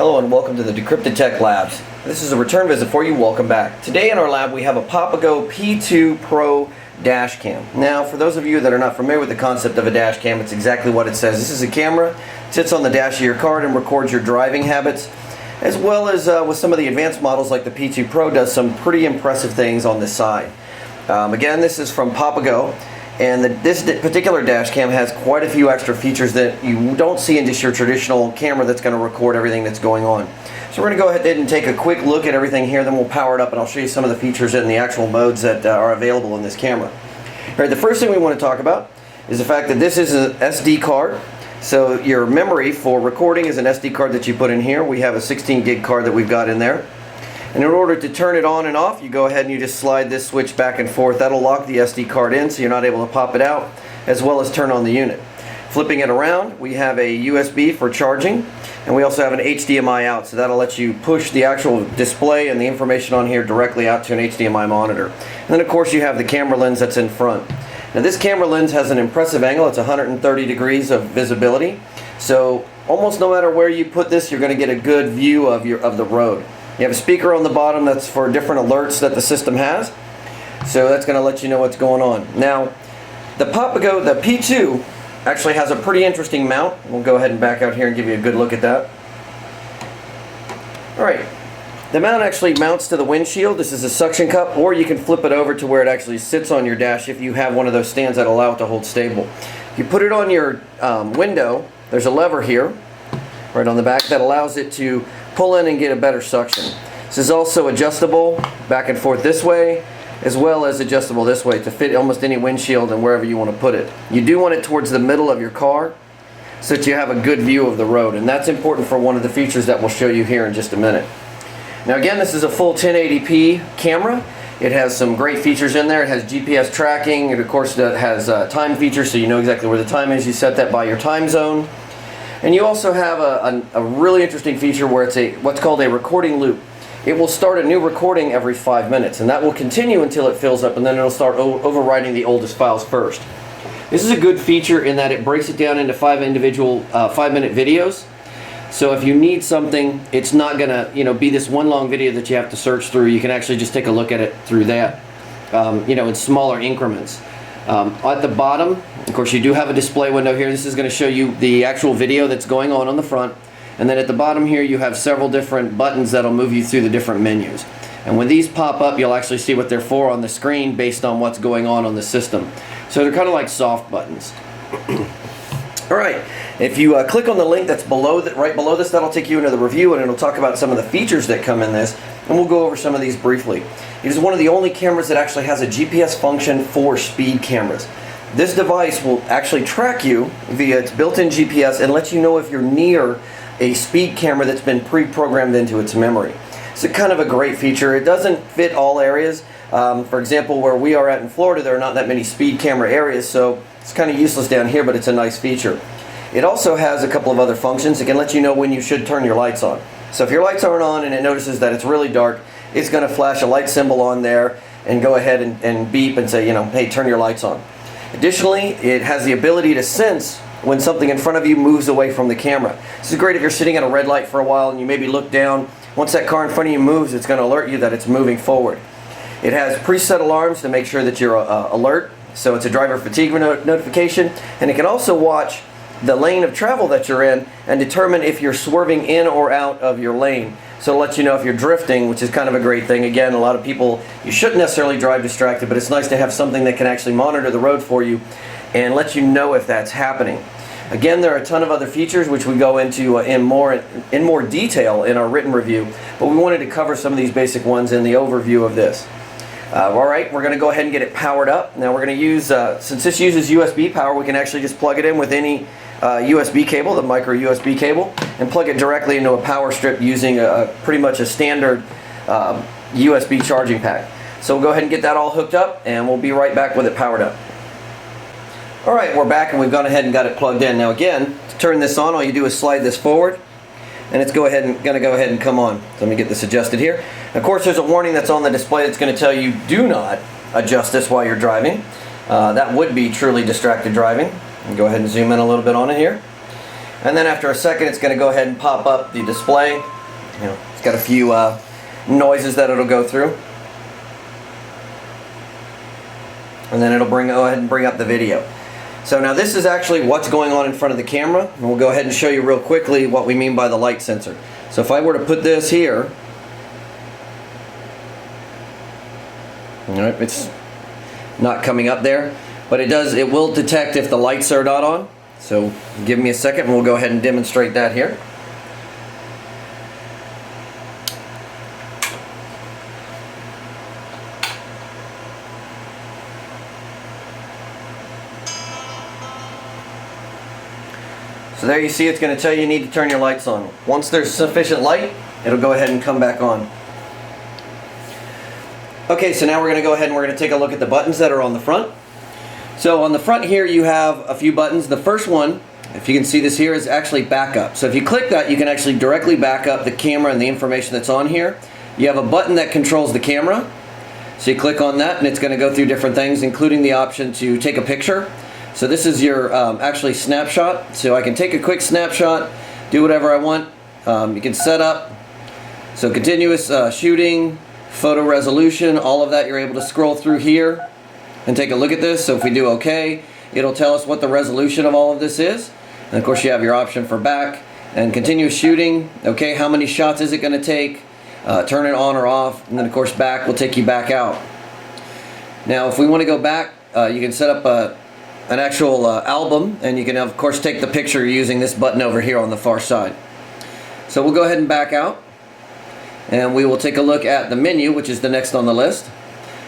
Hello and welcome to the Decrypted Tech Labs. This is a return visit for you. Welcome back. Today in our lab we have a Papago P2 Pro Dashcam. Now, for those of you that are not familiar with the concept of a dash cam, it's exactly what it says. This is a camera, sits on the dash of your car and records your driving habits, as well as with some of the advanced models like the P2 Pro does some pretty impressive things on this side. Again, this is from Papago. And this particular dash cam has quite a few extra features that you don't see in just your traditional camera that's going to record everything that's going on. So we're going to go ahead and take a quick look at everything here, then we'll power it up and I'll show you some of the features and the actual modes that are available in this camera. All right, the first thing we want to talk about is the fact that this is an SD card. So your memory for recording is an SD card that you put in here. We have a 16 gig card that we've got in there. And in order to turn it on and off, you go ahead and you just slide this switch back and forth. That'll lock the SD card in so you're not able to pop it out, as well as turn on the unit. Flipping it around, we have a USB for charging, and we also have an HDMI out, so that'll let you push the actual display and the information on here directly out to an HDMI monitor. And then of course you have the camera lens that's in front. Now this camera lens has an impressive angle. It's 130 degrees of visibility, so almost no matter where you put this, you're going to get a good view of the road. You have a speaker on the bottom that's for different alerts that the system has, so that's going to let you know what's going on. Now, the Papago, the P2, actually has a pretty interesting mount. We'll go ahead and back out here and give you a good look at that. Alright, the mount actually mounts to the windshield. This is a suction cup, or you can flip it over to where it actually sits on your dash if you have one of those stands that allow it to hold stable. If you put it on your window, there's a lever here, right on the back, that allows it to pull in and get a better suction. This is also adjustable back and forth this way, as well as adjustable this way to fit almost any windshield and wherever you want to put it. You do want it towards the middle of your car so that you have a good view of the road, and that's important for one of the features that we'll show you here in just a minute. Now again, this is a full 1080p camera. It has some great features in there. It has GPS tracking. It of course has time features, so you know exactly where the time is. You set that by your time zone. And you also have a really interesting feature where it's what's called a recording loop. It will start a new recording every 5 minutes, and that will continue until it fills up, and then it'll start overwriting the oldest files first. This is a good feature in that it breaks it down into 5 individual 5-minute videos. So if you need something, it's not going to be this one long video that you have to search through. You can actually just take a look at it through that, in smaller increments. At the bottom, of course, you do have a display window here. This is going to show you the actual video that's going on the front. And then at the bottom here, you have several different buttons that'll move you through the different menus. And when these pop up, you'll actually see what they're for on the screen based on what's going on the system. So they're kind of like soft buttons. Alright, if you click on the link that's right below this, that'll take you into the review, and it'll talk about some of the features that come in this, and we'll go over some of these briefly. It is one of the only cameras that actually has a GPS function for speed cameras. This device will actually track you via its built-in GPS and let you know if you're near a speed camera that's been pre-programmed into its memory. It's kind of a great feature. It doesn't fit all areas. For example, where we are at in Florida, there are not that many speed camera areas, so it's kind of useless down here, but it's a nice feature. It also has a couple of other functions. It can let you know when you should turn your lights on. So if your lights aren't on and it notices that it's really dark, it's going to flash a light symbol on there and go ahead and beep and say, hey, turn your lights on. Additionally, it has the ability to sense when something in front of you moves away from the camera. This is great if you're sitting at a red light for a while and you maybe look down. Once that car in front of you moves, it's going to alert you that it's moving forward. It has preset alarms to make sure that you're alert, so it's a driver fatigue notification, and it can also watch the lane of travel that you're in and determine if you're swerving in or out of your lane. So it'll let you know if you're drifting, which is kind of a great thing. Again, a lot of people, you shouldn't necessarily drive distracted, but it's nice to have something that can actually monitor the road for you and let you know if that's happening. Again, there are a ton of other features which we go into in more detail in our written review, but we wanted to cover some of these basic ones in the overview of this. Alright, we're going to go ahead and get it powered up. Now we're going to use, since this uses USB power, we can actually just plug it in with any USB cable, the micro USB cable, and plug it directly into a power strip using pretty much a standard USB charging pack. So we'll go ahead and get that all hooked up, and we'll be right back with it powered up. Alright, we're back and we've gone ahead and got it plugged in. Now again, to turn this on, all you do is slide this forward, and it's going to go ahead and come on. So let me get this adjusted here. Of course, there's a warning that's on the display that's going to tell you do not adjust this while you're driving. That would be truly distracted driving. Go ahead and zoom in a little bit on it here. And then after a second, it's going to go ahead and pop up the display. You know, it's got a few noises that it'll go through. And then it'll go ahead and bring up the video. So now this is actually what's going on in front of the camera. And we'll go ahead and show you real quickly what we mean by the light sensor. So if I were to put this here, all right, it's not coming up there, but it will detect if the lights are not on. So give me a second and we'll go ahead and demonstrate that here. So there you see, it's going to tell you need to turn your lights on. Once there's sufficient light, it'll go ahead and come back on. Okay, so now we're going to go ahead and we're going to take a look at the buttons that are on the front. So on the front here you have a few buttons. The first one, if you can see this here, is actually backup. So if you click that, you can actually directly back up the camera and the information that's on here. You have a button that controls the camera. So you click on that and it's going to go through different things, including the option to take a picture. So this is your actually snapshot. So I can take a quick snapshot, do whatever I want. You can set up, so continuous shooting, photo resolution, all of that you're able to scroll through here and take a look at this. So if we do OK, it'll tell us what the resolution of all of this is. And of course you have your option for back and continuous shooting. Okay, how many shots is it going to take? Turn it on or off. And then of course back will take you back out. Now if we want to go back, you can set up an actual album, and you can of course take the picture using this button over here on the far side. So we'll go ahead and back out and we will take a look at the menu, which is the next on the list.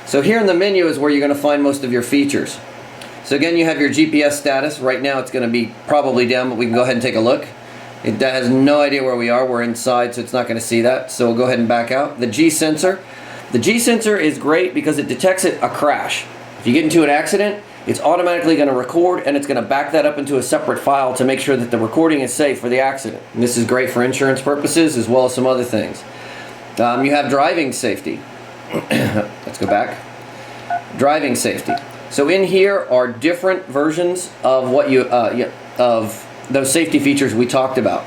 So here in the menu is where you're going to find most of your features. So again, you have your GPS status. Right now it's going to be probably down, but we can go ahead and take a look. It has no idea where we are. We're inside, so it's not going to see that. So we'll go ahead and back out. The G sensor. The G sensor is great because it detects a crash. If you get into an accident, it's automatically going to record and it's going to back that up into a separate file to make sure that the recording is safe for the accident. And this is great for insurance purposes as well as some other things. You have driving safety. Let's go back. Driving safety. So in here are different versions of what of those safety features we talked about.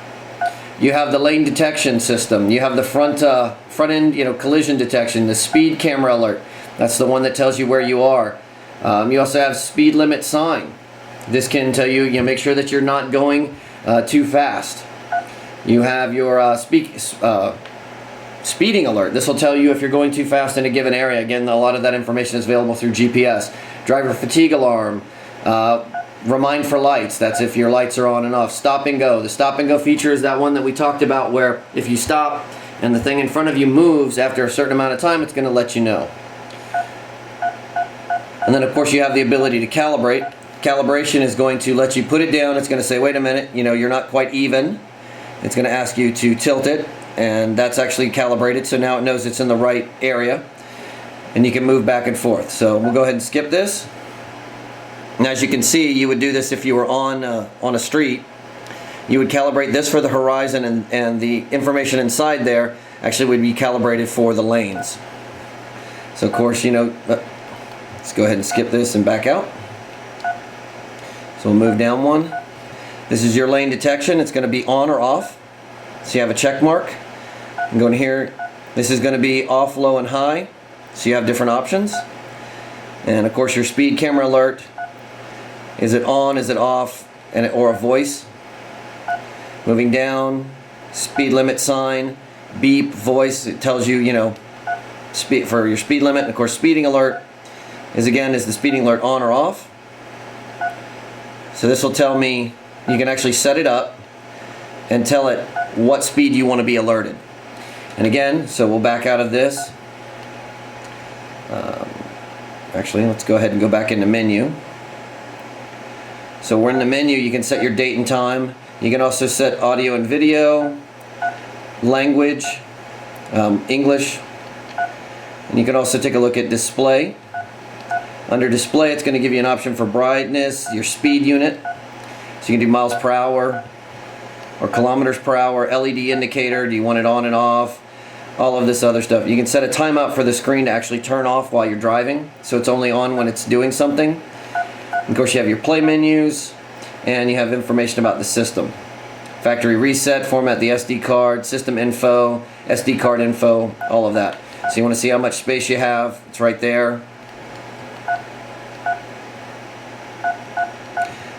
You have the lane detection system. You have the front end, collision detection. The speed camera alert. That's the one that tells you where you are. You also have speed limit sign. This can tell you, make sure that you're not going too fast. You have your speeding alert. This will tell you if you're going too fast in a given area. Again, a lot of that information is available through GPS. Driver fatigue alarm. Remind for lights. That's if your lights are on and off. Stop and go. The stop and go feature is that one that we talked about where if you stop and the thing in front of you moves after a certain amount of time, it's going to let you know. And then of course you have the ability to calibrate. Calibration is going to let you put it down. It's going to say, wait a minute, you're not quite even. It's going to ask you to tilt it, and that's actually calibrated, so now it knows it's in the right area. And you can move back and forth. So we'll go ahead and skip this. And as you can see, you would do this if you were on a street. You would calibrate this for the horizon, and the information inside there actually would be calibrated for the lanes. So of course, let's go ahead and skip this and back out. So we'll move down one. This is your lane detection. It's going to be on or off. So you have a check mark. I'm going here. This is going to be off, low, and high. So you have different options. And of course your speed camera alert. Is it on? Is it off? Or a voice. Moving down. Speed limit sign. Beep. Voice. It tells you, speed for your speed limit. And of course speeding alert is the speeding alert on or off. So this will tell me, you can actually set it up and tell it what speed you want to be alerted. And again, so we'll back out of this. Actually, let's go ahead and go back into menu. So we're in the menu. You can set your date and time. You can also set audio and video, language, English, and you can also take a look at display. Under display, it's going to give you an option for brightness, your speed unit. So you can do miles per hour or kilometers per hour, LED indicator, do you want it on and off, all of this other stuff. You can set a timeout for the screen to actually turn off while you're driving, so it's only on when it's doing something. Of course, you have your play menus, and you have information about the system. factory reset, format the SD card, system info, SD card info, all of that. So you want to see how much space you have, it's right there.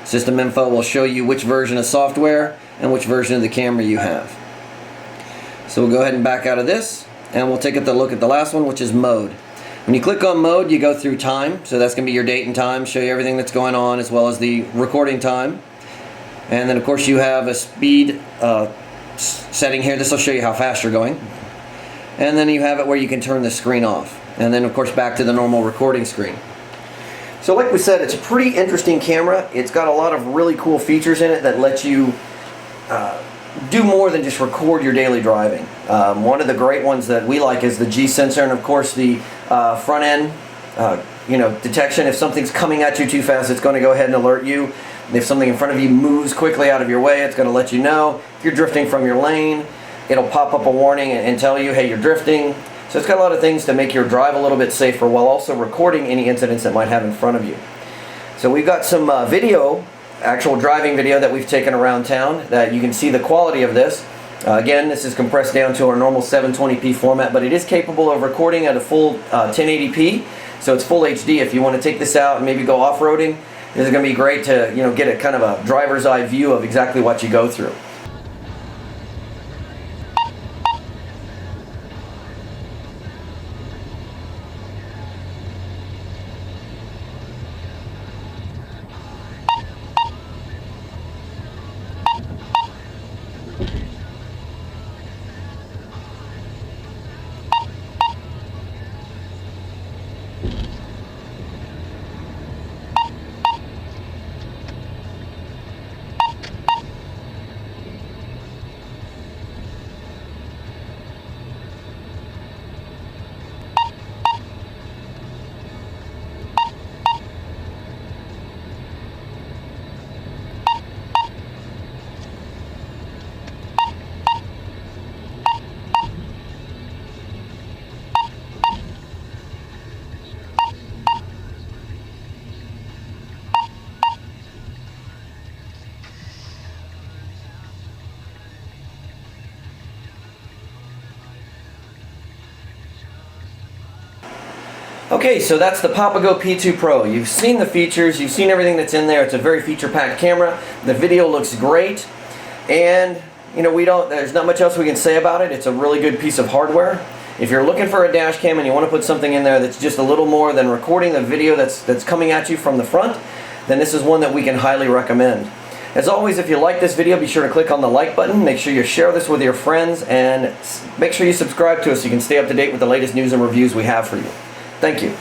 System info will show you which version of software and which version of the camera you have. So we'll go ahead and back out of this, and we'll take a look at the last one, which is mode. When you click on mode, you go through time, so that's going to be your date and time, show you everything that's going on as well as the recording time. And then of course you have a speed setting here. This will show you how fast you're going. And then you have it where you can turn the screen off. And then of course back to the normal recording screen. So like we said, it's a pretty interesting camera. It's got a lot of really cool features in it that let you do more than just record your daily driving. One of the great ones that we like is the G sensor, and of course the front end detection. If something's coming at you too fast, it's going to go ahead and alert you. If something in front of you moves quickly out of your way, it's going to let you know. If you're drifting from your lane, it'll pop up a warning and tell you, hey, you're drifting. So it's got a lot of things to make your drive a little bit safer while also recording any incidents that might have in front of you. So we've got some video, actual driving video that we've taken around town that you can see the quality of this. Again, this is compressed down to our normal 720p format, but it is capable of recording at a full 1080p, so it's full HD. If you want to take this out and maybe go off-roading, this is going to be great to get a kind of a driver's eye view of exactly what you go through. Okay, so that's the Papago P2 Pro. You've seen the features, you've seen everything that's in there. It's a very feature-packed camera. The video looks great, and there's not much else we can say about it. It's a really good piece of hardware. If you're looking for a dash cam and you want to put something in there that's just a little more than recording the video that's coming at you from the front, then this is one that we can highly recommend. As always, if you like this video, be sure to click on the like button. Make sure you share this with your friends, and make sure you subscribe to us so you can stay up to date with the latest news and reviews we have for you. Thank you.